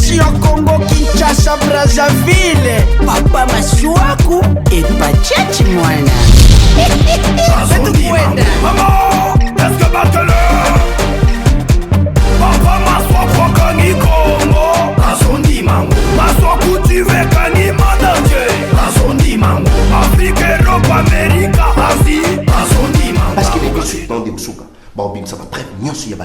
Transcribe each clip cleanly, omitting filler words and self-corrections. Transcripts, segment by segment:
direction Congo Kinshasa Brazzaville. Papa Masuaku et Pachachi Mwana. Maman, est-ce que battle? Papa Masuaku Kani Congo. Azondi Mango. Masuaku tu veux Kani Mandanger. Azondi Mango. Afrique, Europe, Amérique, Asie. Azondi Mango. Parce que les gars sont des msouka. Bon, ça va très bien il y a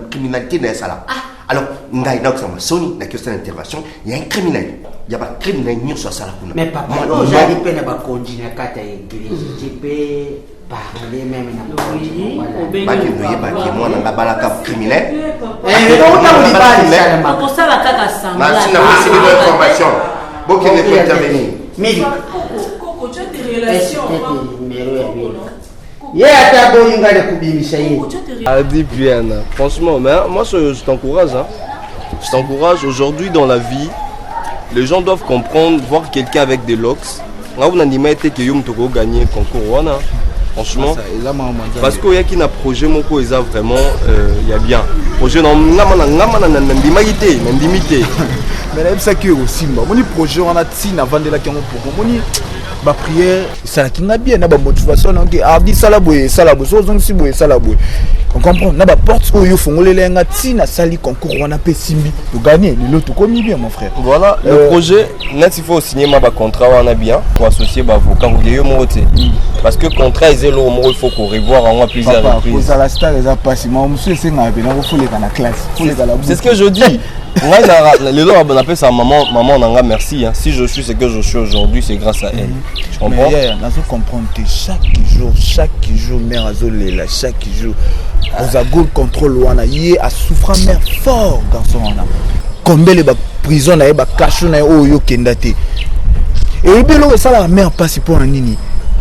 criminalité dans ça là. Alors, ngai donc ça m'a sonné la question d'intervention, il y a un criminel. Il y a pas criminel ni sur ça là. Mais papa, j'allais peine à continuer à kata église. Je peux parler même dans pas que nous y pas que moi dans la cap criminel. Pour ça la kaka semble. Mais si on a reçu de l'information, bon qu'il ne peut intervenir. Mais Coco, tu as des relations. Adi bien, franchement, mais moi je t'encourage. Hein. Je t'encourage aujourd'hui dans la vie. Les gens doivent comprendre, voir quelqu'un avec des locks. Là, on a dit que Yom Toko gagner le concours. Franchement, parce qu'il y a qui n'a projet, mon co, ils a vraiment, il y a bien. Projet, non, mais là, ça qui est aussi, mon projet, on a tina vendre la caméra pour mon ba prière ça qui n'a bien na ba motivation donc ardi salaboué salaboué donc si boué salaboué on comprend na ba porte où yo fongolele nga tina sali concours on a simbi pour gagner le lot comme bien mon frère. Voilà le projet net il faut signer ma contrat on a bien pour associer ba avocat ou yo moté parce que contrat est zéro il faut qu'on revoir en plusieurs reprises. Pour la star les a passé moi monsieur c'est nga bien il faut les dans la classe c'est ce que je dis. Moi les gens on appelle ça maman nanga merci hein. Si je suis ce que je suis aujourd'hui c'est grâce à elle. Tu comprends? Mais nous comprenons que chaque jour mère azolela chaque jour aux agol contrôle wana yé a souffrant mère fort garçon wana combien les prison na ba cachot na oyo kendate et belo ça la mère passe pour nini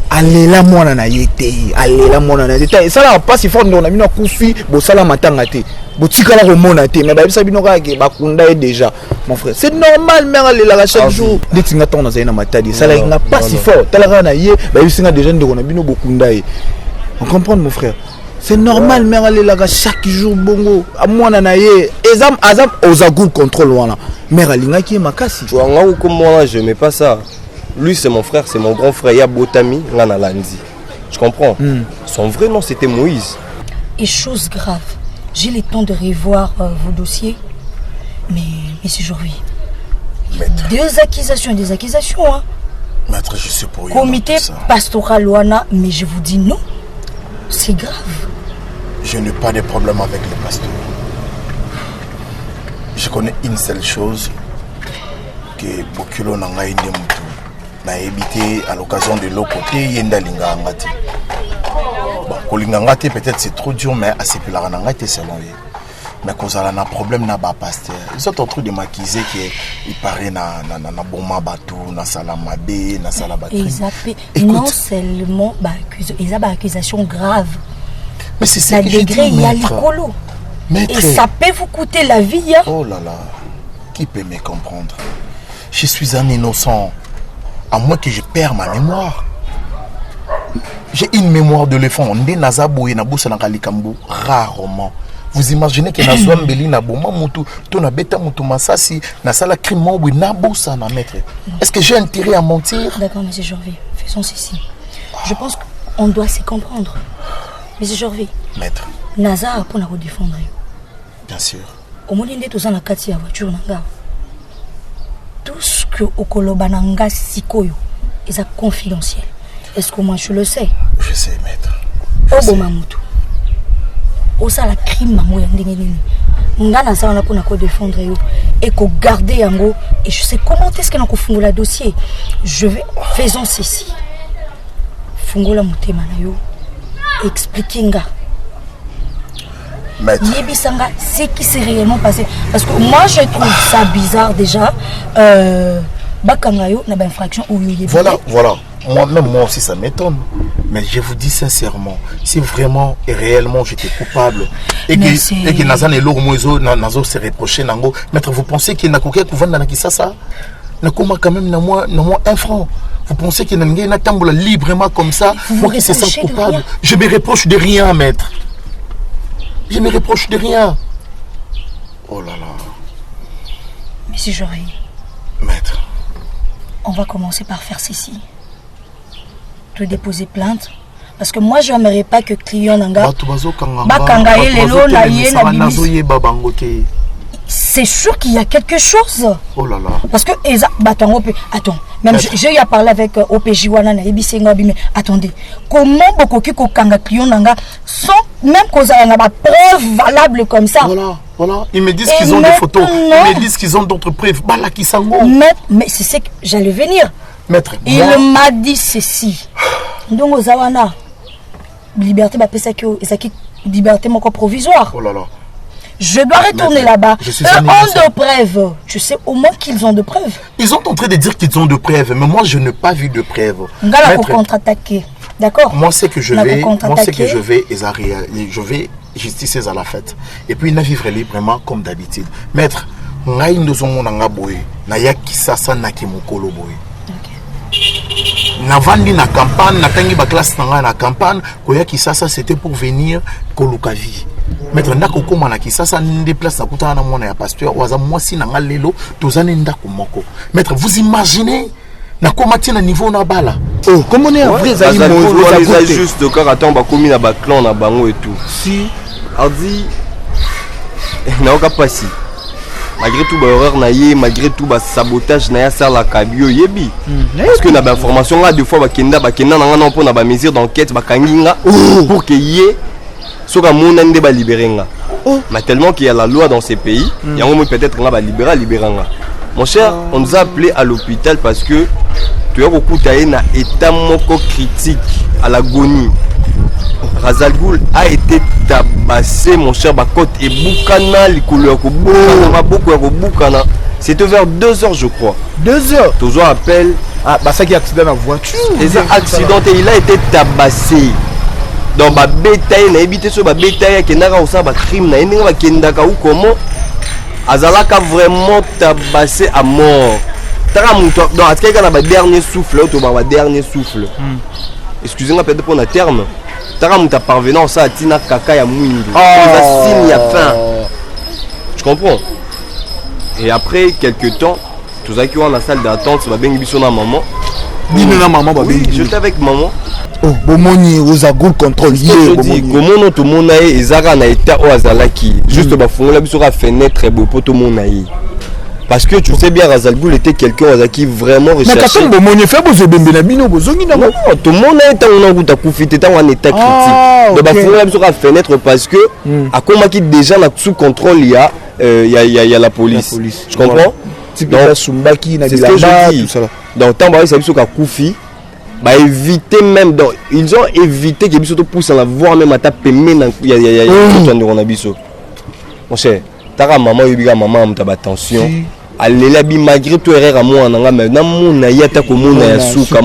alela mwana na yete alela mwana na yete ça la passe fort on a mis na kufi bo sala matanga te bo tikala ko mona te mais ba bisa bino ka ke bakunda déjà mon frère c'est normal mère alela chaque jour detinga ton na zaina matadi ça la nga pas si fort tala na ye ba bisa déjà ndeko na bino bokunda ye on comprend mon frère c'est normal mère alela chaque jour bongo amwana na ye azam aux agul contrôle wana mère alinga ki makasi tu nga ko moi je mets pas ça. Lui c'est mon frère, c'est mon grand frère Yabotami Nganalandi. Tu comprends? Son vrai nom c'était Moïse. Et chose grave, j'ai le temps de revoir vos dossiers, mais c'est aujourd'hui. Des accusations, hein. Maître, je suis pour Comité pastoral Luana, mais je vous dis non, c'est grave. Je n'ai pas de problème avec le pasteur. Je connais une seule chose, que Bokulo Nanga Indemoutou. Na évité à l'occasion de l'autre côté yenda lingangati bon kolingangati peut-être c'est trop dur mais assez plus la ngati c'est long mais cause à un problème na ba pasteur ils ont en train de maquiser qui il paraît na bomba bateau na salamabe na salabati non seulement ba accusation grave mais c'est ça que je dis il y a l'écolo et ça peut vous coûter la vie hein? Oh là là qui peut me comprendre je suis un innocent. À moins que je perds ma mémoire. J'ai une mémoire d'éléphant. Rarement. Vous imaginez que na Zwambeli na boma mutu, to na beta mutu masasi, na sala crime ou na bossa na maître. Est-ce que j'ai intérêt à mentir? D'accord, monsieur Jorvé, faisons ceci. Je pense qu'on doit se comprendre. Monsieur Jorvé. Maître. Naza pour la défendre. Bien sûr. Au moins d'être tous en la kati à voiture nanga. Tout ce que Okoloba nanga sikoyo est confidentiel. Est-ce que moi je le sais? Je sais, maître. Obomamutu. Osa la crime maman yandengeni. Ngana ça on a pour na défendre yo et ko garder yango et je sais comment est-ce qu'on a konfungola dossier. Je vais faisons ceci. Fungola mutema na yo. Expliquer nga. Yebisanga ce qui s'est réellement passé parce que moi je trouve ça bizarre déjà bakangayo na ba infraction ou voilà moi aussi ça m'étonne mais je vous dis sincèrement si vraiment et réellement j'étais coupable et que Nazan et Loro Moiso Nazo se reproché nango maître vous pensez qu'il n'a qu'aucun couvent dans Kisasa n'a quand même na moi un franc. Vous pensez qu'il n'a pas tambola librement comme ça moi qui se sens coupable je me reproche de rien maître. Je me reproche de rien. Oh là là. Monsieur Jory. Maître. On va commencer par faire ceci. Te déposer plainte. Parce que moi, je n'aimerais pas que client n'anga. C'est sûr qu'il y a quelque chose. Oh là là. Parce que, attends, même j'ai eu à parler avec OPJ Wana na Ebisenga Bime. Attendez, comment beaucoup qui kanga client n'anga sans même qu'on a une preuve valable comme ça. Voilà. Ils me disent qu'ils ont des photos. Ils me disent qu'ils ont d'autres preuves. Bala qui sango. Mais c'est ce que j'allais venir. Maître. Il m'a dit ceci. Donc, Zawana. Liberté, liberté provisoire. Oh là là. Je dois retourner là-bas. Eux ont de preuves. Tu sais au moins qu'ils ont de preuves. Ils sont en train de dire qu'ils ont de preuves, mais moi je n'ai pas vu de preuves. Ngala pour contre-attaquer. D'accord. Moi c'est que je vais justice à la fête. Et puis il vivre librement comme d'habitude. Maître, ngai ndozomo nanga boy, na yakisasa na kimokolo boy. Navandi na campagne, na tangi ba classe nanga na campagne, koya kisasa c'était pour venir koluka vie. Maître ndako koma na kisasa nde place na kutana na mwana ya pasteur waza mwasi nanga lelo tozane ndako moko. Maître, vous imaginez na koma tina niveau na bala. Oh, comment on est vrai ça il juste de car attend ba komi na ba clan na bango et tout. Si a dit na oka pasi. Malgré tout horreur naïe, malgré tout sabotage naïa ça la cabio yebi. Parce que na ba information là deux fois ba kenda na ngana pour na ba mesure d'enquête ba kanginga pour que yé soka mona ndé ba libérenga. Mais tellement qu'il y a la loi dans ces pays, il y a un moment peut-être nga ba libéranga. Mon cher, on nous a appelé à l'hôpital parce que tu as beaucoup taillé na état moko critique à l'agonie. Razal Ghoul a été tabassé, mon cher Bakot, et Boukana, les couleurs, Boukana. C'était vers 2h, je crois. 2h. Toujours appel. Ah, bah ça qui a accident dans la voiture. Il a accidenté, il a été tabassé. Donc, ma bétail, il a évité ce bétail qui n'a pas de crime, il n'a pas de comment. Azalaka vraiment tabassé à mort. Donc, à ce qu'il y a un dernier souffle, dernier souffle. Excusez-moi, peut-être pour un terme. Taramuta parvenant ça à Tina Kaka ya Mwindu. Signe ya fin. Tu comprends? Et après quelques temps, tous ceux qui sont dans la salle d'attente, ça va bien glisser na maman. Oui, j'étais avec maman. Oh, bomoni Razal contrôle. Je dis comment tout le monde a ezaka na état o azalaki. Juste ba fongola biso ka fenêtre bo poto mon naï. Parce que tu sais bien, Razal Ghoul était quelqu'un qui vraiment recherché. Mais quand on fait tout le monde est en état critique. Donc, il faut la fenêtre parce que, à comment qui déjà sous contrôle, il y a la police. Tu comprends? Donc, c'est ce que je dis. Donc, tant que ça a Koufi, éviter même. Donc, ils ont évité que les poussent à la voir même à taper. Il y a mon cher, ta maman, maman, tu as attention. Malgré tout erreur à moi, mon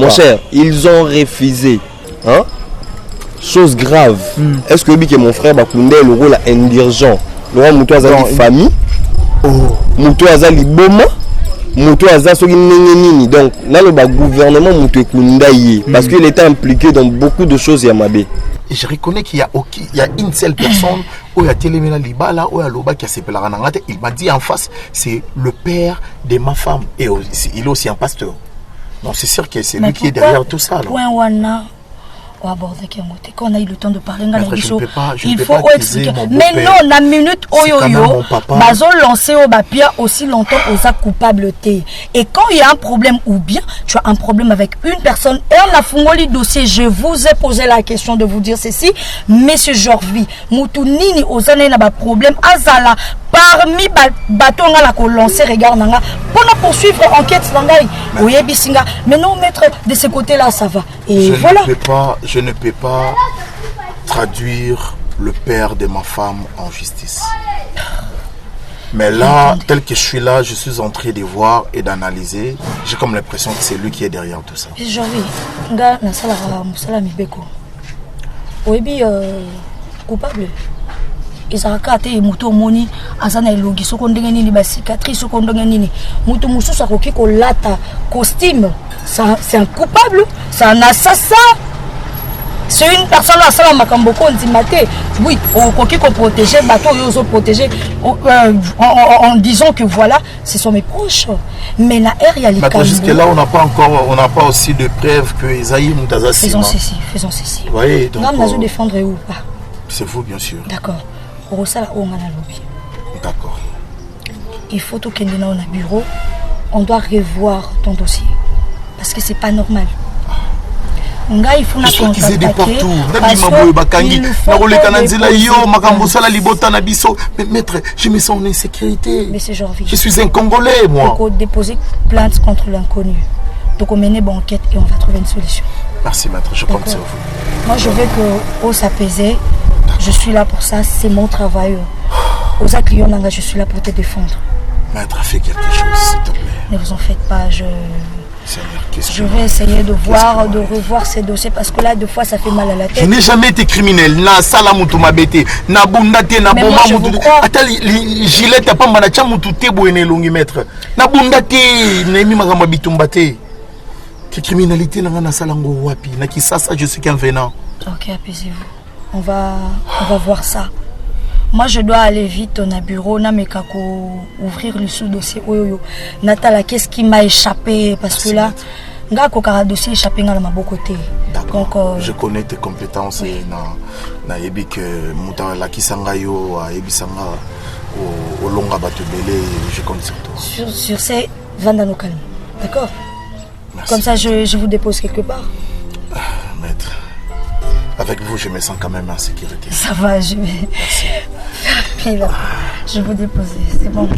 cher, ils ont refusé. Hein? Chose grave. Est-ce que mon frère Bakoundé le rôle indigent? Le rôle Moutou Azali famille, Moutou Azali Boma, Moutou Azali Nini. Donc, là, le gouvernement Moutou Koundaï, parce qu'il était impliqué dans beaucoup de choses Yamabé. Et je reconnais qu'il y a une seule personne où il y a Télémena Libala, où il y a Loba qui a s'appelé Ranangate. Il m'a dit en face, c'est le père de ma femme. Et il est aussi un pasteur. Donc c'est sûr que c'est lui qui est derrière tout ça. Quand on a eu le temps de parler, il faut expliquer. Mais non, la minute Bazo lancé au Bapia aussi longtemps aux coupabilité. Et quand il y a un problème ou bien tu as un problème avec une personne et on a fongoli dossier, je vous ai posé la question de vous dire ceci, Monsieur Jorvi, Moutounini aux années n'a pas problème, Azala parmi bateau on a lancé regarde nanga pour nous poursuivre enquête nangai. Oui bisinga. Mais non maître de ce côté là ça va. Et voilà. Je ne peux pas traduire le père de ma femme en justice. Mais là, tel que je suis là, je suis en train de voir et d'analyser. J'ai comme l'impression que c'est lui qui est derrière tout ça. Coupable. Ezaka te muto moni azana elongi soko ndenge nini ba cicatrice soko ndenge nini muto mususu akoki ko lata costume, c'est un coupable, c'est un assassin. C'est une personne à ça, oui, qui protéger, protéger en disant que voilà, ce sont mes proches. Mais la R, jusque-là, on n'a pas aussi de preuves que Esaïe Moutaza. Faisons ceci. Oui, donc. Nous défendre ou pas? C'est vous, bien sûr. D'accord. D'accord. Il faut que nous dans le bureau, on doit revoir ton dossier. Parce que c'est pas normal. Il faut qu'ils aient des partout. Mais maître, je me sens en insécurité. Mais c'est genre je suis un Congolais, moi. Il faut déposer plainte contre l'inconnu. Donc on mène une enquête et on va trouver une solution. Merci maître, je compte sur vous. Moi je veux que au s'apaiser. Je suis là pour ça, c'est mon travail. Aux clients, je suis là pour te défendre. Maître, fais quelque chose, s'il te plaît. Ne vous en faites pas, je vais essayer de revoir ces dossiers parce que là, deux fois, ça fait mal à la tête. Je n'ai jamais été criminel. Na salamutu mabete, na bundate, na boma mutu. Attends, gilet t'as pas manacha mutu te boene longi maître. Na bundate, na emi magamba bitumbate. Que criminalité n'a na salango wapi. Na kisasa, je suis qu'un venant. Ok, apaisez-vous. On va voir ça. Moi, je dois aller vite au bureau. Ouvrir le sous-dossier. Natala, qu'est-ce qui m'a échappé? Parce que là, le dossier échappé dans ma côté. D'accord. Je connais tes compétences. Oui. Na yebi que muta la kisangayo a ebisanga au longa batubele. Je compte sur toi. Sur ces vandano calme. D'accord. Comme ça, je vous dépose quelque part. Maître. Avec vous, je me sens quand même en sécurité. Ça va, je vais. Merci. Je vais vous déposer, c'est bon.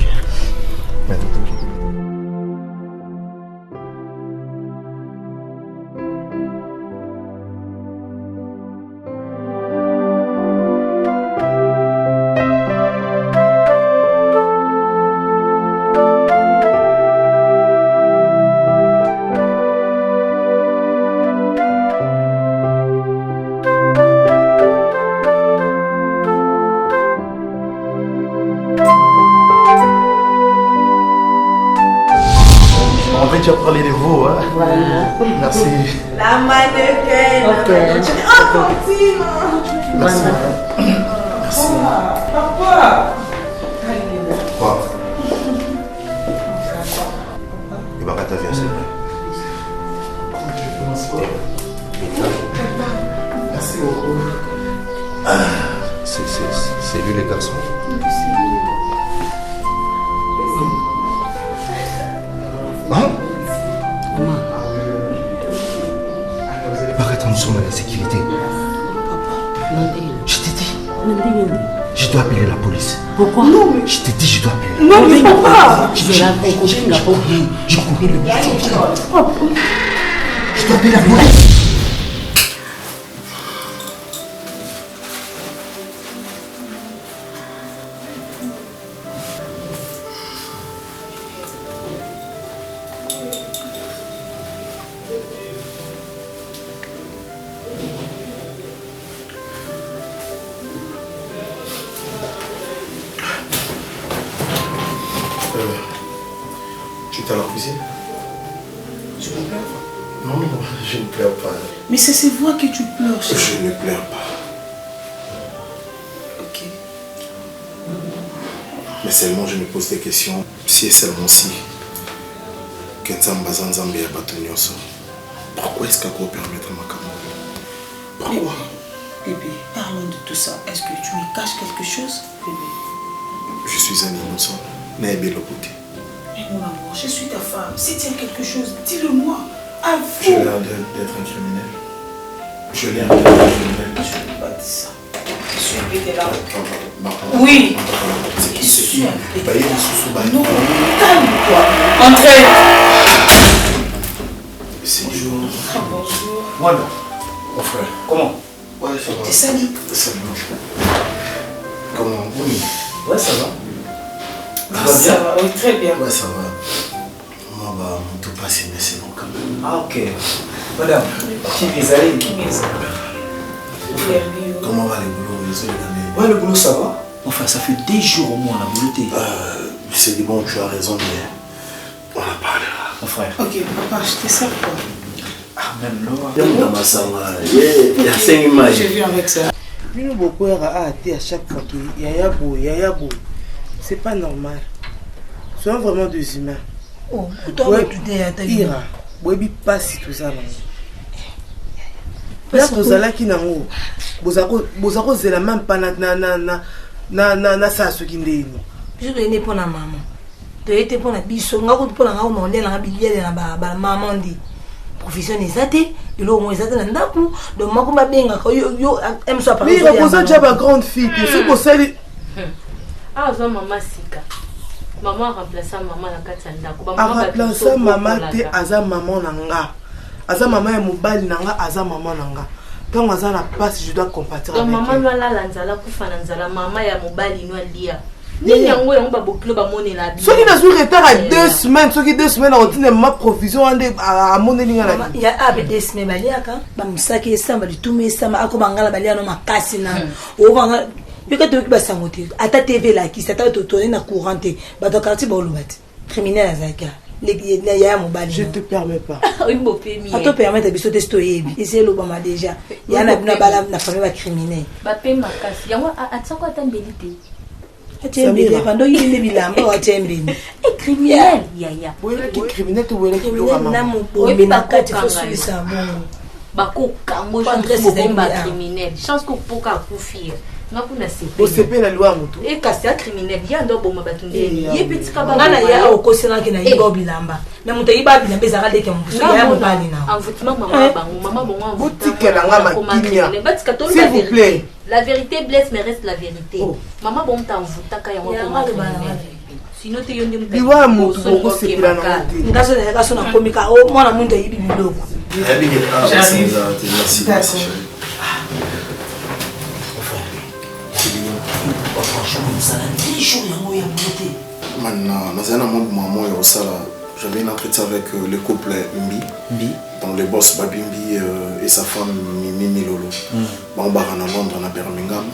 Tu as parlé de vous, hein? Voilà. Merci. La mannequin. Ok. Merci. Merci. Papa. Quoi? Il va pas t'avier, c'est vrai. Merci beaucoup. C'est lui les garçons. Hein? Nous sommes en sécurité. Je t'ai dit. Je dois appeler la police. Pourquoi? Non, mais... Je t'ai dit, je dois appeler la police. Non, mais papa! Je cours le Je dois appeler la police. Tu es à la cuisine? Tu me pleures? Non, je ne pleure pas. Mais c'est ces voix que tu pleures. Je ne pleure pas. Ok. Mais seulement je me pose des questions. Si et seulement si. Pourquoi est-ce qu'elle peut permettre ma caméra? Pourquoi? Bébé, parlons de tout ça. Est-ce que tu me caches quelque chose, bébé? Je suis un innocent. Mais le côté. Mais mon amour, je suis ta femme. Si tu as quelque chose, dis-le-moi. Avoue. J'ai l'air d'être un criminel. Je l'ai d'être un criminel. Je ne peux pas dire ça. Je suis un bébé là. Oui. Je suis un bébé. Non, calme-toi. Entrez. C'est du jour. Bonjour. Voilà. Mon frère. Comment? Ouais, ça va. T'es salut. Salut. Comment? Oui. Ouais, ça va. Ça va, oui, très bien. Ouais, ça va. Moi, bah, mon tout passé, mais c'est bon quand même. Ah, ok. Madame, qui est allé? Comment va les boulots? Ouais, le boulot, ça va. Enfin, ça fait des jours au moins, la volonté. C'est bon, tu as raison, mais on en parlera. Mon frère. Ok, papa, je te sers quoi? Ah, J'ai vu avec ça. Bino beaucoup à chaque fois qu'il y a beau. C'est pas normal. Soyons vraiment des humains. Oh, toi, Ira, Webi passe tout ça. Là, vous allez qui n'a où vous avez la même pas na ça ce qui n'est je vais ne pour la maman. Tu étais pour la biso, nga ko pour la nga on la bilier na ba maman dit. Profession exate, de l'eau moins exate na ndaku, donc mako ba benga ko yo aime soit pas. Mais il repose déjà ma grande fille, c'est pour ça. Ah, ça maman sika. Maman remplaça maman na kati ndaku. Ba maman remplaça maman te aza maman nanga. Aza maman ya mobali nanga, aza maman nanga. Quand aza na passe, je dois compatir avec. Maman no la lanzala kufa nanzala maman ya mobali no lia. Ni yango yango ba bokilo ba monela bi. Soki na sur retard à 2 semaines, soki 2 semaines on dit ma provision ande à monelinga la. Il y a ab 2 semaines baliaka, ba musaki esamba di tume esamba akobangala balia no makasi na. O banga bika to ba sangote. Ata TV la ki sata to tourner na courante. Ba to quartier ba olubati. Criminel azaka. Je te permets pas. Oui, mon pémi. À te permettre de sauter stoyebi. Et c'est l'obama déjà. Il y a na bala na famille criminel. Ba pe makasi. Yango atsako atambelite. Atembele pendant il est bilamba wa tembele. Et criminel. Ya. Wele ki criminel to wele ki to criminel na mo bombe na kati fo suisa bon. Ba ko kango chance ba criminel. Chance ko poka kufia. Vous savez la loi moto. Et casser un criminel, il y a un double mabatunde. Il y a petit cabane. Il y a au cosina qui n'a pas bilamba. Mais mon taïba il a besoin d'aller comme vous. Il y a mon bali na. En fait, maman bon. Boutique la ngama kimia. S'il vous plaît. La vérité blesse mais reste la vérité. Maman bon t'en fout ta kaya moi. Sinon tu yonde mon. Loi moto beaucoup c'est plan na. Ngaso na komika o mwana mundu yibi biloko. Merci. J'avais un entretien avec le couple Mbi, donc le boss Babimbi et sa femme Mimi Lolo. On va à Londres, à Birmingham.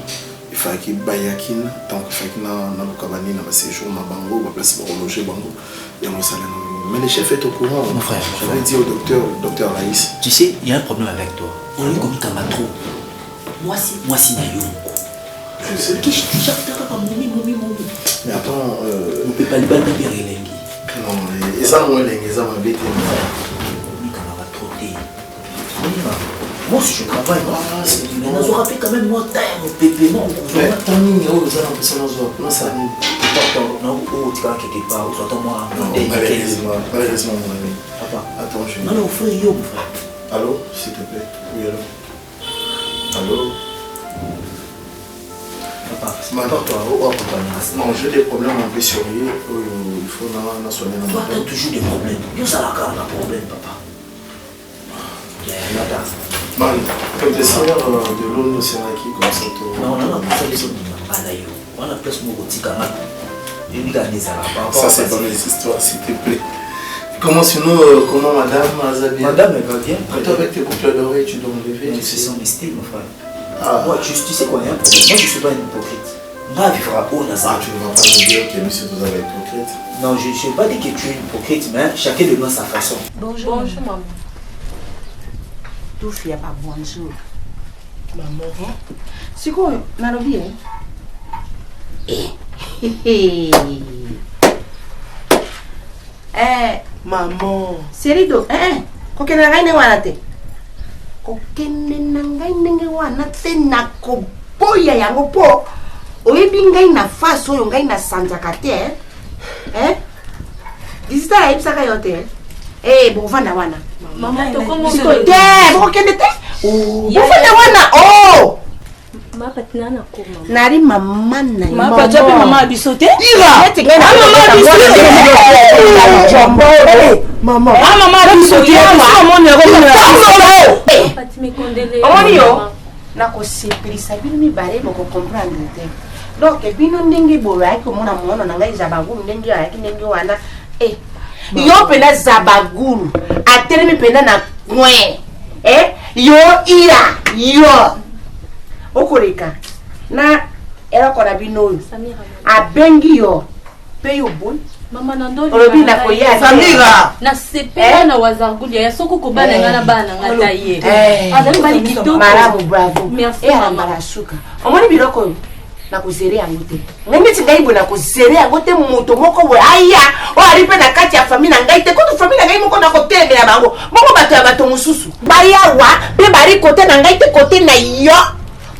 Il fallait qu'il bayakin, donc il fallait qu'il y ait un cabane, un séjour, un bango, un place pour loger bango. Mais le chef est au courant. Mon frère, j'avais dit au docteur Raïs. Tu sais, il y a un problème avec toi. On est comme Kamato. Moi si Nayo. Je sais. Mais attends, on ne peut pas le battre de Lengi. Non, et ça, moi, les gens m'ont bêté. Moi, si je travaille, mais on aura fait quand même mon temps, mon pépé, non. Mais tant mieux, on a l'impression de non, ça non, tu vas quelque part, ou soit moi. Malheureusement, mon ami. Papa, attends, je. Non, frère, yo, mon frère. Allô, s'il te plaît. Oui, allô. Non, j'ai des problèmes un peu sérieux. Il faut soigner. Toi, tu as toujours des problèmes. Yo, ça la garde un problème, papa. Man, comme des salaires de l'eau, c'est qui comme ça. Non, ça les autres on a plus mon petit camarade. Ça, c'est pas mes histoires, s'il te plaît. Comment sinon, comment madame Azabi? Madame, elle va bien. Quand tu avec tes boucles d'oreilles, tu dois me lever. C'est son style, mon frère. Ah. Moi, tu sais quoi, il y a un problème. Moi, je ne suis pas une hypocrite. Moi, il faudra pas ça. Tu ne vas pas me dire que monsieur vous avez hypocrite. Non, je ne sais pas dire que tu es une hypocrite, mais chacun de nous a sa façon. Bonjour, maman. Tout fait pas bonjour. Maman. C'est quoi, Nalobi? Maman. Serido, kokena ngai ne wana te. Kokena ngai ndenge wana te na koboya yango po. Oyebi ngai na face oyo ngai na sanzaka te. Visita ya ibisaka yo te. Bovanda wana. Maman, to comment te, bokende te. Bovanda wana. Oh! Ma patina na ko maman. Nari mama na yo. Ma patia pe mama bisote. Ira. Mama bisote. Maman. Mama bisote. Maman ne remet. Patime kondele. Omoni yo. Na ko sepelisa bino mibale boko comprendre te. Donc bino ndenge boyo ayaki omona mwana na ngai zabagulu ndenge ayaki ndenge wana. Yo pena zabagulu. Atelemi pena na coin. Yo ira. Yo. Okoreka na era kona bino abengi yo pe yo boy Mama nandoli. Olobi na koya Samira. Na sepela na wazangulia ya soko ko bana ngana bana ngata ye. Azali bali kitoko. Marabu bravo. Merci mama. Marasuka. Omoni biloko na kuzere yango te. Ngenge tingai bona kuzere yango te moto moko we aya. O aripe na kati ya famille na ngai te ko famille na ngai moko na kotebe ya bango. Moko bato ya bato mususu. Baya wa pe bari kote na ngai te kote na yo.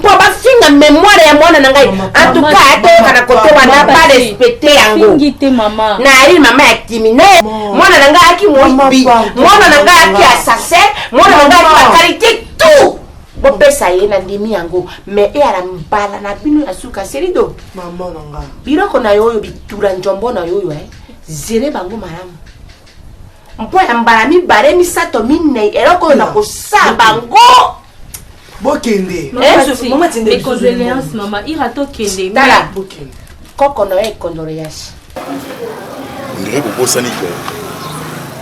Pour ba finga mémoire ya mwana na ngai. En tout cas ato kana kote wana pas respecter yango. Ngite mama. Na ari mama ya kimine. Mwana na ngai aki moibi. Mwana na ngai aki assassin. Mwana na ngai aki qualité tout. Bopesa ye na ndimi yango mais e ala mbala na bino ya suka serido mama nanga biloko na yoyo bitura njombo na yoyo zere bango malamu mpo ya mbala mibale misato minei eloko na kosa bango bokende mama tinde condoléance mama irato kende tala bokende koko na ye condoléance ndire bobosani ko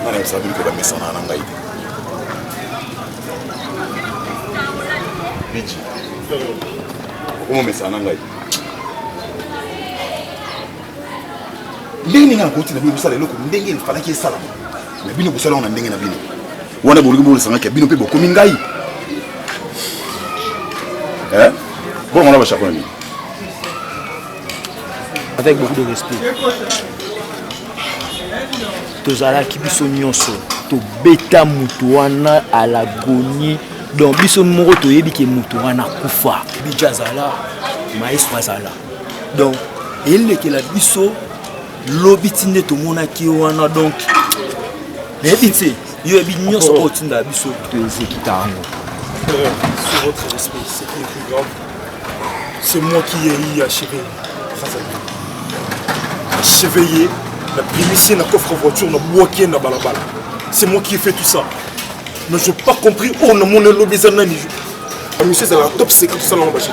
nana sabi ko bamesana na ngai Bichi. Comment mais ça n'a pas été. Ndenge nga koti na bino sala loko ndenge il fallait que ça là. Mais bino ko sala on ndenge na bino. Wana boluki bolu sanga ke bino pe boko mingai. Bon on va chacun ni. Avec beaucoup de respect. Tozala ki biso nyonso to beta mutu wana à l'agonie. Donc biso moko toyebi ke mutu wana kufa bijazala maestro azala donc elekela biso lobitinde tomona ki wana donc ebitse yo ebi nyonso otinda biso toezekita yango. Sur votre respect, c'est plus grave. C'est moi qui ai achevé Chevalier, la primicien, la coffre voiture, la boîtier, la balabala. C'est moi qui ai fait tout ça. Mais je n'ai pas compris où on a mon lobby. Monsieur, c'est la top secret, ça l'on va acheter.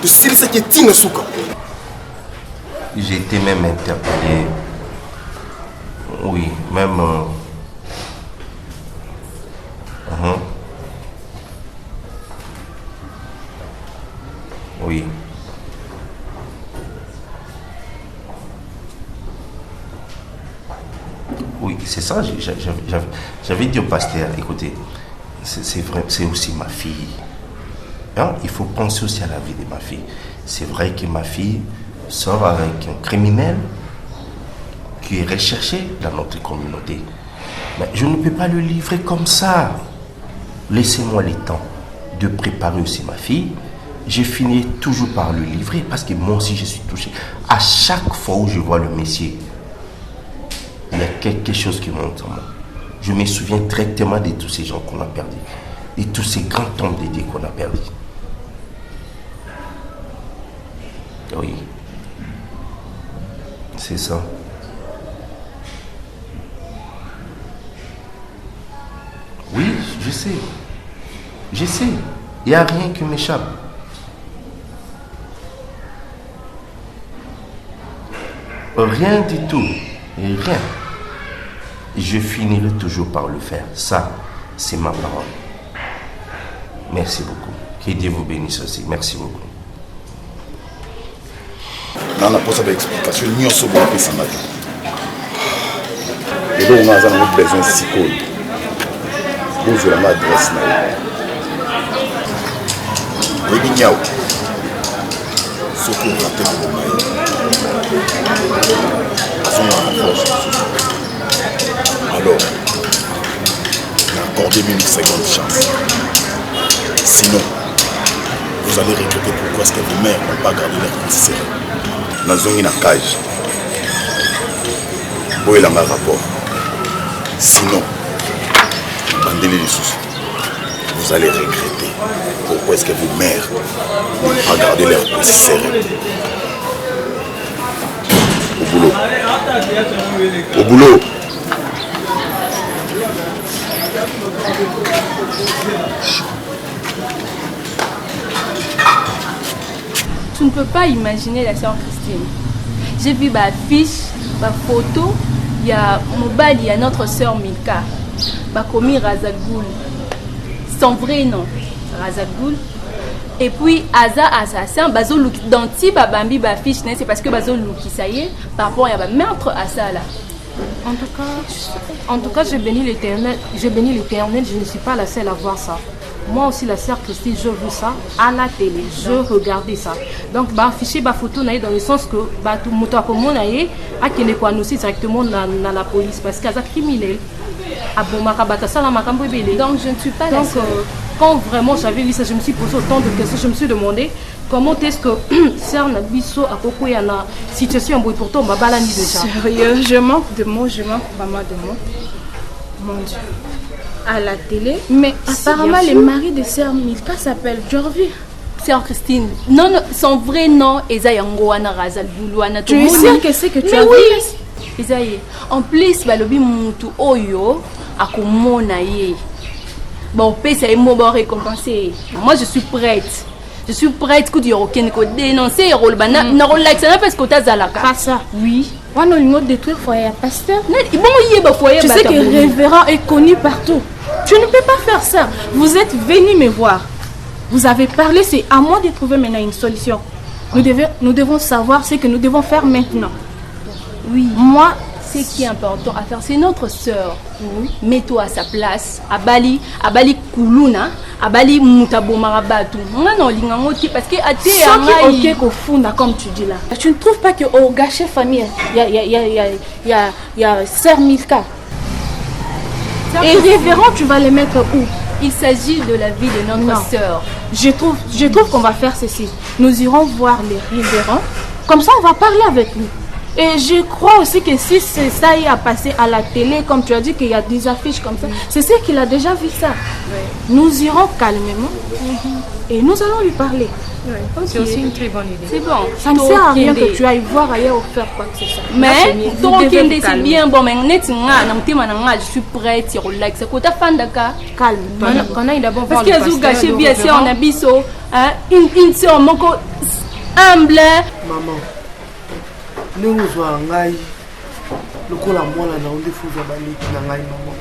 C'est ce qui est Tinasuka. J'ai été même interpellé. Oui, même. Oui. Oui, c'est ça. J'avais dit au pasteur, écoutez, c'est vrai, c'est aussi ma fille. Hein? Il faut penser aussi à la vie de ma fille. C'est vrai que ma fille sort avec un criminel qui est recherché dans notre communauté. Mais je ne peux pas le livrer comme ça. Laissez-moi le temps de préparer aussi ma fille. Je finis toujours par le livrer parce que moi aussi je suis touché. À chaque fois où je vois le Messie, il y a quelque chose qui monte en moi. Je me souviens directement de tous ces gens qu'on a perdus. Et tous ces grands hommes de Dieu qu'on a perdus. Oui. C'est ça. Oui, je sais. Je sais. Il n'y a rien qui m'échappe. Rien du tout. Rien. Je finirai toujours par le faire. Ça, c'est ma parole. Merci beaucoup. Que Dieu vous bénisse aussi. Merci beaucoup. Non, on pose l'explication. Nous sommes en train de et donc, on a besoin de psychologue. Vous avez l'adresse. Oui, il y a ce qu'on a fait pour moi. Alors, accordez-moi une seconde chance. Sinon, vous allez regretter pourquoi est-ce que vos mères n'ont pas gardé leur petit serré. Dans une cage. Où est le rapport? Sinon, bandez-les les sous. Vous allez regretter pourquoi est-ce que vos mères n'ont pas gardé leur petit serré. Au boulot. Au boulot. Tu ne peux pas imaginer la sœur Christine. J'ai vu ma fiche, ma photo, il y a Mobali, il y a notre sœur Milka, ma commis Razalgoul. Son vrai nom, Razalgoul. Et puis aza assassin bazo dans ti babambi ba fiche c'est parce que bazo luki ça y est par rapport à meurtre à ça là. En tout cas, je bénis l'Éternel, je ne suis pas la seule à voir ça. Moi aussi, la sœur Christine, je vu ça à la télé, je regardais ça. Donc, afficher ma photo dans le sens que tout le monde a qui n'est pas annoncé directement dans la police parce qu'il y a des criminels. Donc, je ne suis pas la seule. Quand vraiment j'avais vu ça, je me suis posé autant de questions, je me suis demandé comment est-ce que sœur Nabiso a beaucoup en a situation pour pourtant ma balani déjà. Sérieux, je manque de mots, je manque vraiment de mots. Mon Dieu. À la télé, mais apparemment le mari de sœur Milka s'appelle Jorvi. Sœur Christine. Non, son vrai nom est Zayangoana Razal Boulouana. Tu es sûre que c'est que tu as vu? Isaïe. En plus, balobi mutu oyo akomona ye. Bon, ça est mon récompensé. Moi, je suis prête. Je suis prête que tu aies dénoncé et rôle bana na rôle like ça parce que tu as zalaka. Pas ça. Oui. On a une autre détruire foyer pasteur. Bon, il y a foyer. Tu sais que le révérend est connu partout. Tu ne peux pas faire ça. Vous êtes venu me voir. Vous avez parlé, c'est à moi de trouver maintenant une solution. Nous devons savoir ce que nous devons faire maintenant. Oui. Moi, ce qui est important à faire, c'est notre sœur. Mets-toi à sa place. Abali Kuluna, Abali Mutabomarabatu. Parce que ce qui est au fond, comme tu dis là. Tu ne trouves pas qu'au gâché famille, il y a sœur Milka. Et révérend, tu vas les mettre où? Il s'agit de la vie de notre sœur. Je trouve qu'on va faire ceci. Nous irons voir les révérends. Comme ça, on va parler avec lui. Et je crois aussi que si c'est ça il a passé à la télé, comme tu as dit qu'il y a des affiches comme ça, c'est ce qu'il a déjà vu ça. Oui. Nous irons calmement et nous allons lui parler. Oui. Okay. C'est aussi une très bonne idée. C'est bon. Ça ne sert à rien que tu ailles voir ailleurs ou faire quoi que ce soit. Mais c'est bien bon. Mais je suis prête. Calme. Parce qu'il y a des gâchés bien sûr on a biso. Une sœur humble. Maman. Nous avons ngai lokola mwana na onde fuza baliki na ngai mama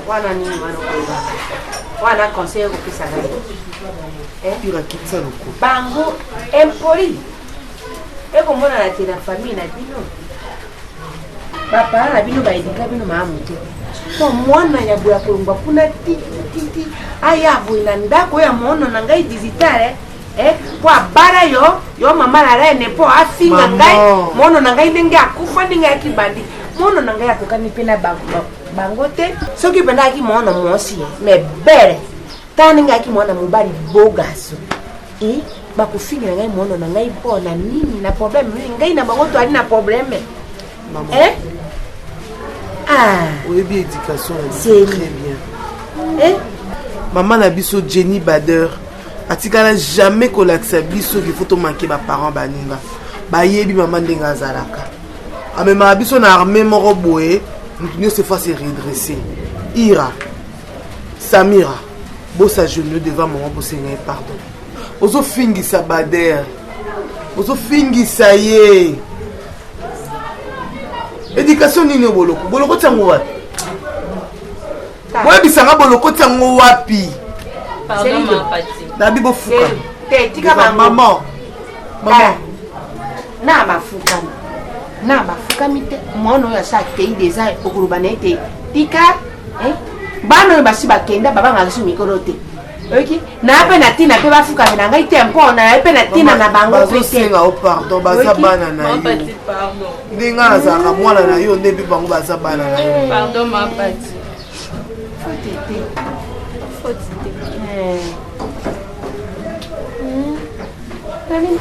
wana ni mwana ko wana conseil ko pisa ngai pira kitsa loko bango empoli eko mona na tena famille na bino papa na bino ba edika bino mamu te to mwana ya buya kolumba kuna titi aya buina ndako ya mono na ngai digitale po abara yo mama na rene po afinga ngai mono na ngai ndenge akufa ndenge akibandi mono na ngai akokani pena bango te soki penda aki mono mosi me bere tani ngai aki mono mobali bogaso bakofinga ngai mono na ngai po na nini na problème ngai na bango to ali na problème oui bien éducation c'est très bien maman na biso Jenny Bader atikala jamais kolakisa biso qu'il faut to manquer ba parents baninga bayebi maman ndenga azalaka amema biso na armée moko boye nous se fasse redresser Ira Samira bossa genou devant maman pour senga pardon ozo fingisa Bader ozo fingisa ye éducation nini boloko tsango wapi boye bisanga boloko tsango wapi pardon ma pati Nabi bofuka. Tika maman. Maman. Na bafuka. Na bafuka mite. Mono ya sa tei deza okurubane te. Tika bano basi bakenda baba ngalisu mikoro te. OK? Na pe na tina pe bafuka na ngai tempo na pe na tina na bango pe te. Pardon baza bana na yo. Pardon. Ndinga za ka mwana na yo ndebi bango baza bana na yo. Pardon ma pati. Faut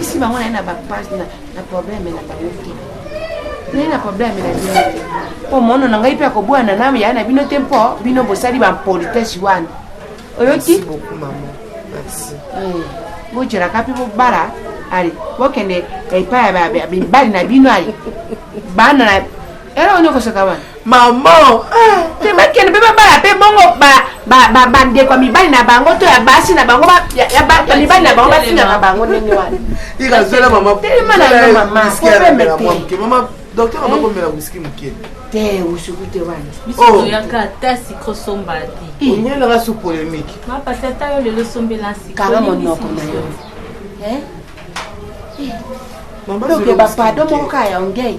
si bango na bapage na problème na bango na problème na bino po mono na ngai pe akobwana na ya na bino tempo bino bosali ba politesse wana oyoki beaucoup maman merci bojera kapi bo bara ali bokende epa ya bali na bino ali bana na era onyo kosoka wana maman te makene be bala pe bongo ba bande kwa mibali na bango to ya basi na bango ya ba mibali na bango basinga ka bango nini wana ira zela mama tellement na mama mama Docteur, on va combien la whisky mouké? T'es où je goûte one. Oh, il y a qu'à ta sikro somba. On y a le reste polémique. Ma patata yo le sombe la sikro. Carrément non comme ça. Hein? Maman, donc papa, donc mon cas est en gay.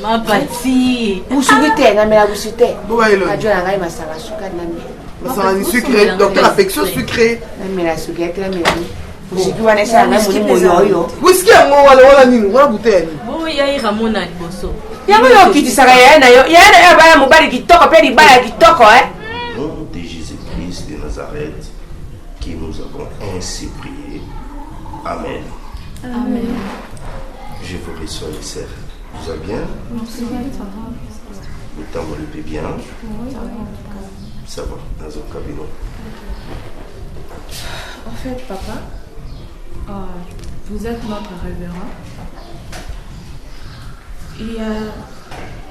Maman Pati. Vous souhaitez, na mela vous souhaitez. Bon bah il est. Adjo la ngai masala suka na mi. Masala ni sucré, docteur affection sucré. Na mela sucré, na mela. Whisky wana sa na muni moyo. Whisky yango wala nini? Wala bouteille. Bon ya ira mona liboso. Yango yo kitisaka ya na yo. Ya na ya bala mobali kitoko pe libala kitoko Nom de Jésus-Christ de Nazareth, qui nous avons ainsi prié. Amen. Amen. Je vous reçois les sœurs. Vous allez bien? Le temps vous levez bien? Ça va, dans un cabinet. En fait, papa, vous êtes notre révérend.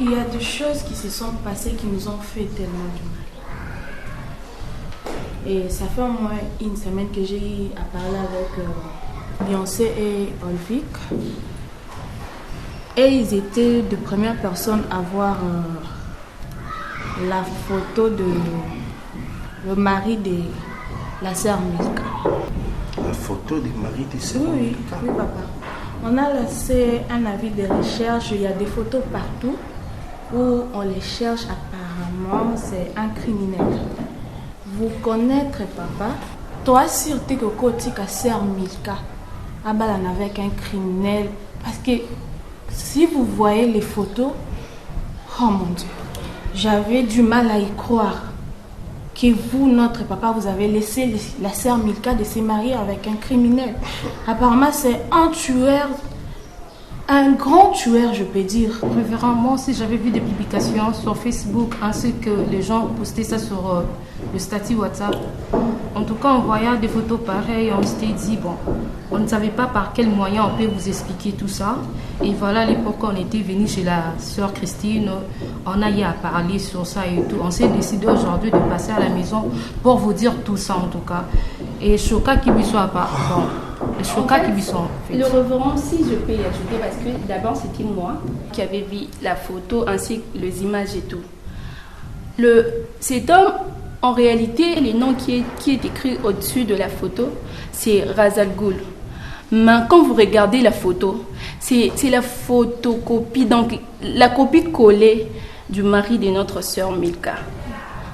Il y a des choses qui se sont passées qui nous ont fait tellement du mal. Et ça fait au moins une semaine que j'ai eu à parler avec Beyoncé et Olvic. Et ils étaient de première personne à voir la photo de le mari de la sœur Milka. La photo du mari de sœur Oui, oui, papa. On a laissé un avis de recherche. Il y a des photos partout où on les cherche. Apparemment, c'est un criminel. Vous connaître, papa? Toi, sûr que côté la sœur Milka a balan avec un criminel. Parce que si vous voyez les photos, oh mon Dieu, j'avais du mal à y croire que vous, notre papa, vous avez laissé la sœur Milka de se marier avec un criminel. Apparemment, c'est un tueur, un grand tueur, je peux dire. Révérend, moi aussi, j'avais vu des publications sur Facebook, ainsi que les gens postaient ça sur le statut WhatsApp. En tout cas, en voyant des photos pareilles, on s'était dit, bon, on ne savait pas par quel moyen on peut vous expliquer tout ça. Et voilà, à l'époque, on était venu chez la sœur Christine, on a eu à parler sur ça et tout. On s'est décidé aujourd'hui de passer à la maison pour vous dire tout ça, en tout cas. Et choquant qui lui soit pas. Bon, les choquants qui lui sont faits. Le révérend, si je peux y ajouter, parce que d'abord, c'était moi qui avais vu la photo ainsi que les images et tout. Cet homme, en réalité, le nom qui est écrit au-dessus de la photo, c'est Razal Ghoul. Mais quand vous regardez la photo, c'est la photocopie, donc la copie collée du mari de notre sœur Milka.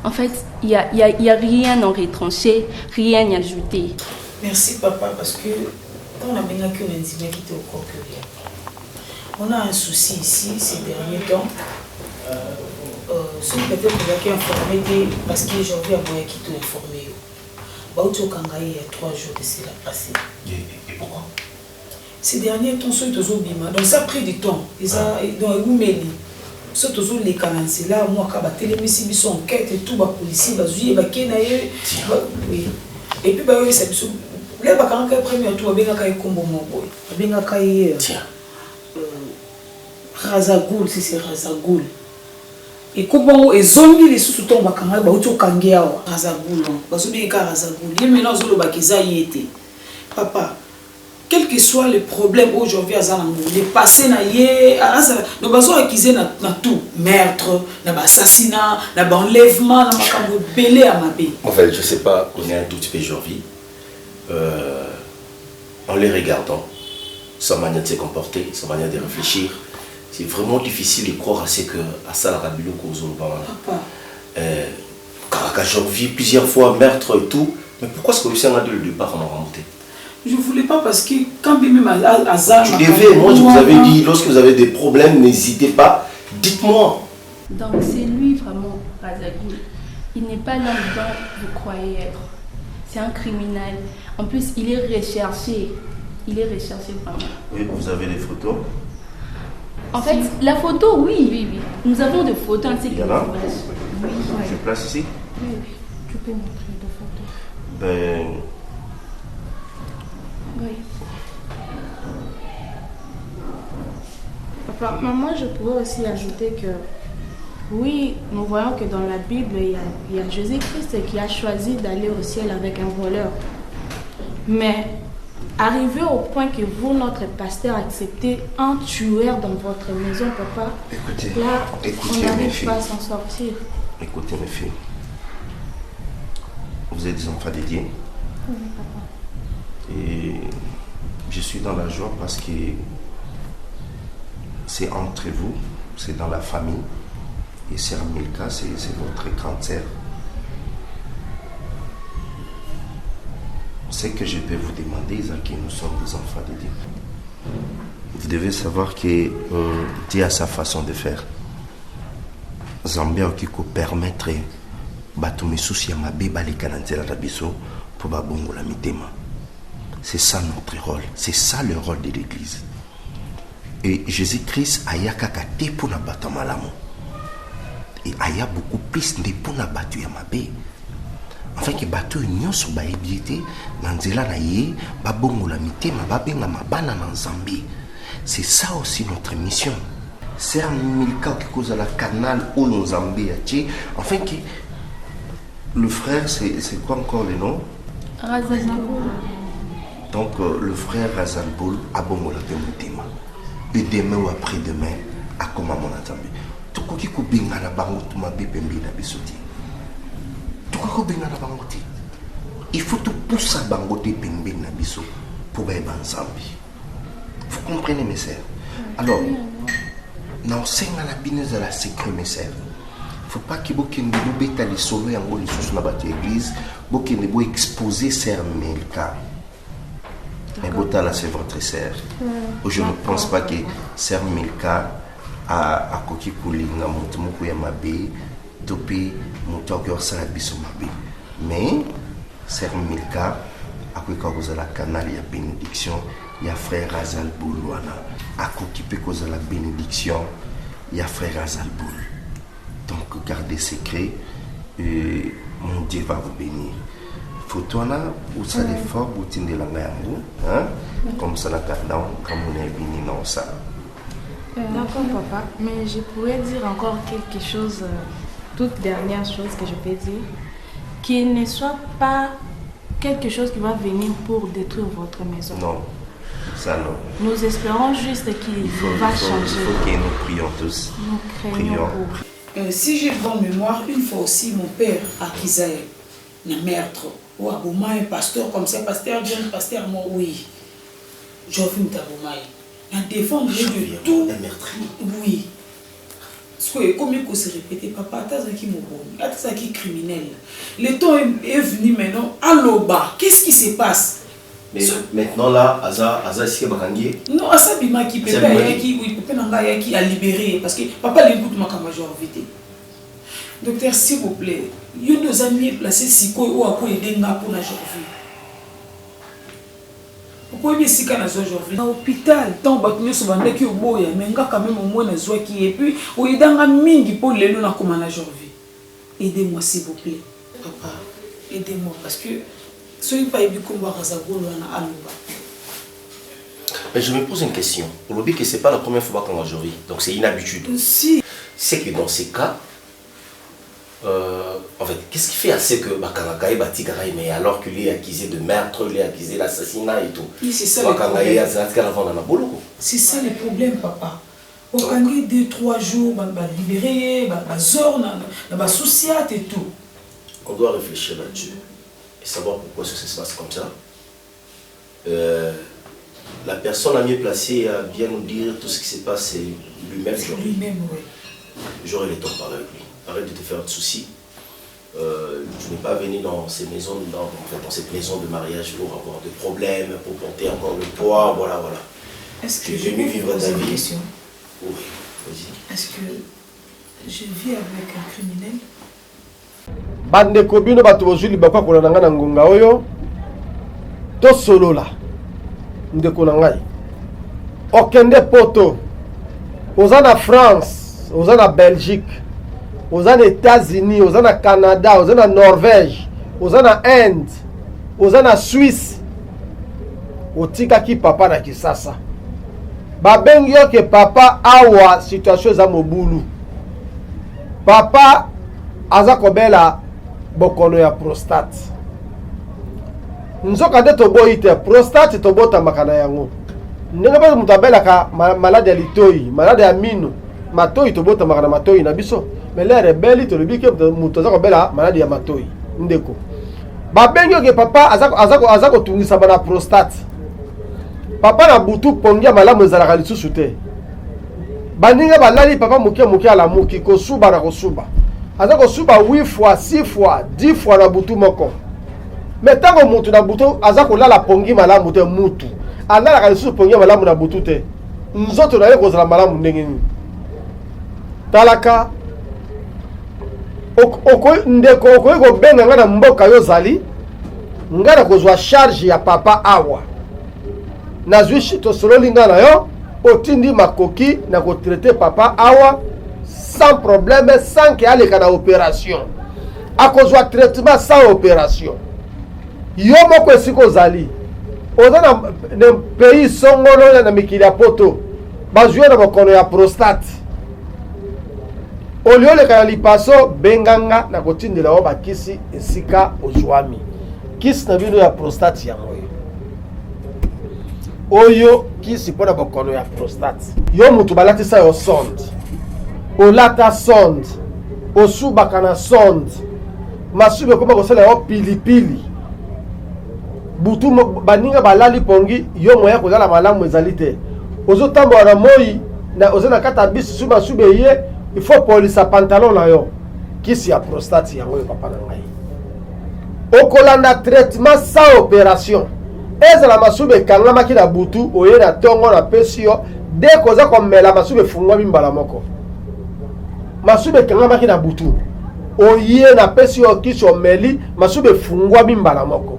En fait, il n'y a rien en retranché, rien à ajouter. Merci papa, parce que quand on a bien qu'une intimité qui était au corps que rien. On a un souci ici ces derniers temps. Ceux peut-être qui ont informé parce que j'ai envie à moyen qui t'ont informé. Baouti Kangaï il y a 3 jours de cela passé. Et pourquoi? Ces derniers temps, ceux qui ont bima. Donc ça a pris du temps. Ils ont eu ceux qui ont les canaux, c'est là, moi, quand ils sont enquête et tout, les policiers, les policiers, oui. Et puis, c'est là, quand ils premier tour, ils ont Razagoul, si c'est Razagoul. Et comment ils ont mis les sous-tombes à Kangaï, ils ont kangé à Razagoul. Parce que les Razagoul, ils maintenant ils ont le été. Papa, quel que soit le problème aujourd'hui à Zalango, les passés na yé, nous avons accusé na tout, meurtre, na assassinat, na enlèvement, na makambo belé à ma bé. En fait, je sais pas, on est un tout petit peu jovial. En les regardant, sa manière de se comporter, sa manière de réfléchir, c'est vraiment difficile de croire à ce que à ça la rabilo cause au bas. Car j'en vis plusieurs fois meurtre et tout, mais pourquoi est-ce que vous avez de départ en remonté? Je ne voulais pas parce que quand même à Zara. Tu devais, moi je vous avais dit, lorsque vous avez des problèmes, n'hésitez pas, dites-moi. Donc c'est lui vraiment, Razagoul. Il n'est pas l'homme dont vous croyez être. C'est un criminel. En plus, il est recherché. Il est recherché vraiment. Et vous avez des photos? En fait, la photo, oui. Nous avons des photos ainsi que des images. Oui. Je place ici? Oui. Tu peux montrer des photos. Ben... Oui. Papa, moi je pourrais aussi ajouter que oui, nous voyons que dans la Bible, il y a Jésus-Christ qui a choisi d'aller au ciel avec un voleur. Mais Arrivé au point que vous, notre pasteur, acceptez un tueur dans votre maison, papa, écoutez, là, écoutez, on mes n'arrive filles. pas à s'en sortir. Écoutez mes filles, vous êtes des enfants de Dieu. Oui, papa. Et je suis dans la joie parce que c'est entre vous, c'est dans la famille. Et Sœur Milka, c'est votre grande sœur. Ce que je peux vous demander, c'est que nous sommes des enfants de Dieu. Vous devez savoir que Dieu a sa façon de faire. Zambia qui peut permettre batumi souci ma beba les canantela la biso pour babongo la mitema. C'est ça notre rôle, c'est ça le rôle de l'église. Et Jésus-Christ a yakakate pour na batamalamu. Et aya beaucoup plus de pour na batu ya mabe. Enfin que batu nyonso ba ebiete na nzela na ye babongo la mitema babenga mabana na Zambie. C'est ça aussi notre mission. C'est un Milka qui cause la canal ou nos Zambie. Enfin que le frère c'est quoi encore le nom? Razalboul. Donc le frère Razalboul a bongo la mitema. Et demain ou après-demain à comment mon Zambie. Tout ce qui binga na bango tout ma bépembi na bisoti. Tout ce qui binga na bango ti. Il faut tout pousser bango te pembi na biso pour être en Zambie. Vous comprenez mes sœurs? Alors, dans la binez de la sécurité, mes sœurs, il ne faut pas que vous ayez les sauver en haut sous la église, vous ayez exposer Sœur Milka. Mais Botala, c'est votre sœur. Je ne pense pas que Sœur Milka a coquille coulinga, montemoko ya mabe, topi, montoki sala biso mabe. Mais Sœur Milka a cause la canal ya bénédiction, ya frère Razalboul wana. A coquille cause la bénédiction, ya frère Razalboul. Donc gardez secret, et mon Dieu va vous bénir. Photo là, où ça les fort, boutine de la mer, hein? Comme ça la cardon, comme on est béni dans ça. D'accord, papa, mais je pourrais dire encore quelque chose, toute dernière chose que je peux dire, qu'il ne soit pas quelque chose qui va venir pour détruire votre maison. Non, ça non. Nous espérons juste qu'il va changer. Il faut que nous prions tous. Nous craignons pour. Si j'ai bonne mémoire, une fois aussi, mon père à Kizaï, un meurtre, ou à Boumaï, un pasteur comme ça, pasteur bien, pasteur moi, oui. J'ai vu Mtabomaï. La défendre de tout. Un meurtrier. Oui. Parce que comme il faut se répéter, papa, t'as qui m'a bon, t'as qui criminel. Le temps est venu maintenant à l'oba. Qu'est-ce qui se passe? Mais maintenant là, Aza ici Bakangi. Non, Asa Bima qui peut pas qui oui peut pas qui a libéré parce que papa l'écoute ma majorité. Docteur, s'il vous plaît, il y a nos amis placés si quoi ou à quoi aider n'a pour la journée. Pourquoi bien si quand aujourd'hui à l'hôpital tant battu sur bande qui au boya mais nga quand même au moins na joie qui et puis au idanga mingi pour les luna comme na journée. Aidez-moi s'il vous plaît. Papa, aidez-moi parce que soyez pas ébu comme Razalboul na aluba. Mais je me pose une question. On oublie que c'est pas la première fois qu'on va jouer, donc c'est une habitude. Si. C'est que dans ces cas, en fait, qu'est-ce qui fait assez que Bakangaï Batikaï, mais alors qu'il est accusé de meurtre, il est accusé d'assassinat et tout. Oui, c'est ça le problème. C'est ça le problème, papa. Au Kangé, 2-3 jours, libéré, zor, social et tout. On doit réfléchir là-dessus et savoir pourquoi ça se passe comme ça. La personne la mieux placée à bien nous dire tout ce qui se passe, c'est lui-même. Lui-même, oui. J'aurai le temps de parler avec lui. Arrête de te faire de soucis. Tu n'es pas venu dans ces maisons, dans cette maison de mariage pour avoir des problèmes, pour porter encore le poids, voilà. Est-ce que tu es je venu peux vivre ta poser une vie? question? Oui, vas-y. Est-ce que je vis avec un criminel? Bandeko bino bato bozuli bakwa kolanda nga na ngonga oyo to solola ndeko na ngai okende poto oza na France oza na Belgique oza na États-Unis oza na Canada oza na Norvège oza na Inde oza na Suisse otikaki papa na Kisasa babengi yo ke papa awa situation eza mobulu papa aza kobela bokono ya prostate nzoka nde toboyi te prostate tobotamaka na yango ndenge mpe moto abelaka malade ya litoi malade ya mino matoi tobotamaka na matoi na biso mais lere ebeli tolobi ke moto aza kobela malade ya matoi ndeko babengi oke papa aza kotungisama na prostate papa na butu pongi ya malamu ezalaka lisusu te baninga balali papa moke alamuki kosuba na kosuba aza kosuba 8 fois 6 fois 10 fois na butu moko me ntango mutu na butu aza kolala pongi malamu te mutu alalaka lisusu pongi ya malamu na butu te nzoto na ye kozala malamu ndenge nini talaka ndeko okoki kobenga nga na mboka yo ozali nga na kozwa charge ya papa awa nazwi tosololi nga na yo otindi makoki na kotraite papa awa sans problème sans ke aleka na opération akozwa traitement sans opération yo moko esika ozali oza na pays songolo na mikili ya poto bazwi yo na bokono ya prostate olio oleka na lipaso benganga na kotindela yo bakisi esika ozwami kisi na bino ya prostate yango oyo kisi mpona bokono ya prostate yo mutu balatisa yo sonde olata sonde osubaka na sonde masubi ekoma kosala yo pilipili butu baninga balali pongi yo moya kozala malamu ezali te ozotambola na moi oza na kati ya bisi su masubi eye il faut polisa pantalon na yo kisi ya prostate yango yo papa na ngai okolanda traitement sans opération ezala masubi ekangamaki na butu oye na ntongo na pesi yo de koza komela masubi efungwami mbala moko masubi ekangamaki na butu oye na pesi yo kisi omeli masubi efungwami mbala moko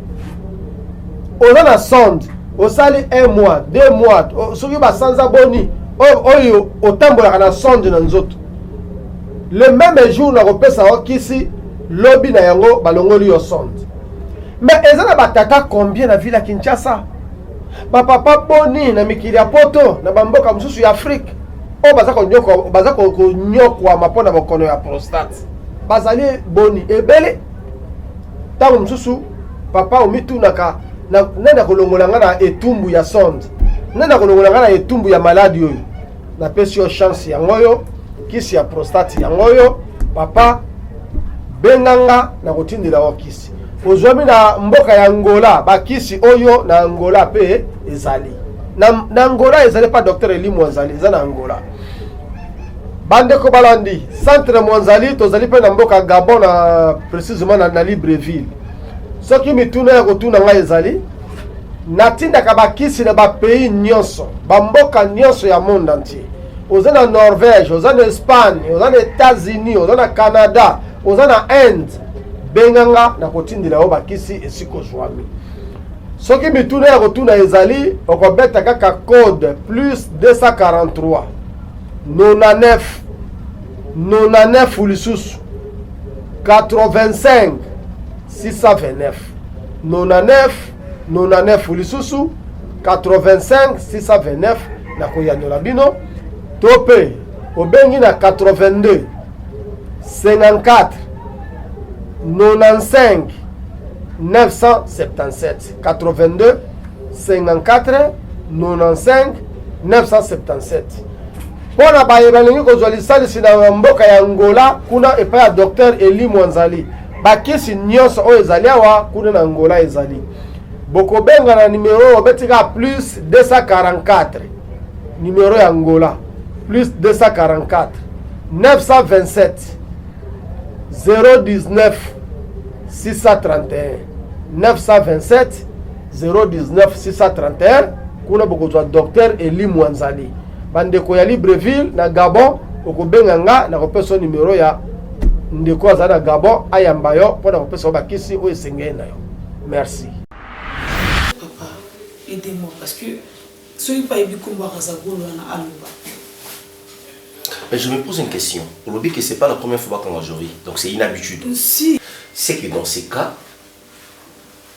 oza na sonde osali 1 mois 2 mois soki basanza boni oyo otambolaka na sonde na nzoto le même jour na kopesa yo kisi lobi na yango balongoli yo sonde mais eza na batata combien na ville ya Kinshasa bapapa boni na mikili ya poto na bamboka mosusu ya Afrique oyo baza konyokwama mpo na bokono ya prostate bazali boni ebele ntango mosusu papa omitunaka nani akolongola nga na etumbu ya sonde nani akolongola nga na etumbu ya maladi oyo napesi yo chance yango oyo kisi ya prostate yango oyo papa benganga na kotindela yo kisi ozwami na mboka ya Angola bakisi oyo na Angola pe ezali na Angola ezali pa docteur Eli Mwanzali eza na Angola bandeko balandi centre Mwanzali tozali pe na mboka Gabon na précisément na Libreville soki mituna ya kotuna ngai ezali natindaka bakisi na bapays nyonso bamboka nyonso ya monde entier oza na Norvège oza na Espagne oza na États-Unis oza na Canada oza na Inde benganga na kotindela yo bakisi esika ozwami soki mituna ya kotuna ezali okobeta kaka code plus 243 99 lisusu 85 629 99 lisusu 85 629 na koyanyola bino to pe obengi na 82 54 95 977 82 54 95 977 mpona baye balingi kozwa lisalisi na mboka ya Angola kuna epai ya docteur Eli Mwanzali bakisi nyonso oyo ezali awa kuna na Angola ezali bokobenga na numero obetika plus 244 numero ya Angola plus 244 927 019 631 927 019 631 kuna bokozwa docteur Eli Mwanzali bandeko ya Libreville na Gabon okobenga nga na kopesa numero ya ndeko aza na Gabon ayamba yo mpo na kopesa bakisi oyo esengeli na yo merci papa aidez-moi parce que soki pa yebi kombo akazagolo wana aloba. Mais je me pose une question. Aujourd'hui, que c'est pas la première fois qu'on a joué, donc c'est une habitude. Si. C'est que dans ces cas,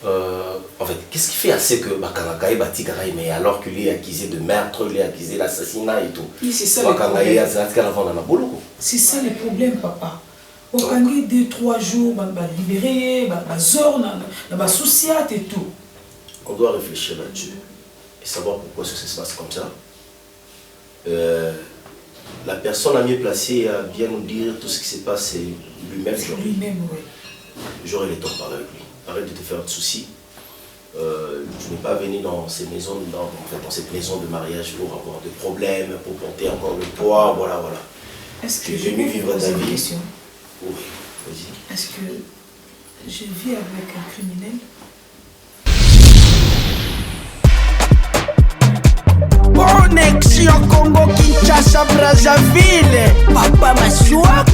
en fait, qu'est-ce qui fait assez que Bakangakaï Batikaï, mais alors qu'il est accusé de meurtre, il est accusé d'assassinat et tout. Oui, c'est ça le problème. C'est ça le problème, papa. Okangi 2-3 jours, libéré, bazor, na souciat et tout. on doit réfléchir là-dessus et savoir pourquoi ça se passe comme ça. La personne la mieux placée à bien nous dire tout ce qui se passe, c'est lui-même. J'aurai le temps de parler avec lui. Arrête de te faire de soucis. Tu n'es pas venu dans ces maisons, dans cette maison de mariage pour avoir des problèmes, pour porter encore le poids, voilà. Est-ce tu que es venu vivre ta vie? Question. Oui, vas-y. Est-ce que je vis avec un criminel? Connexion Congo Kinshasa Brazzaville. Papa Mashua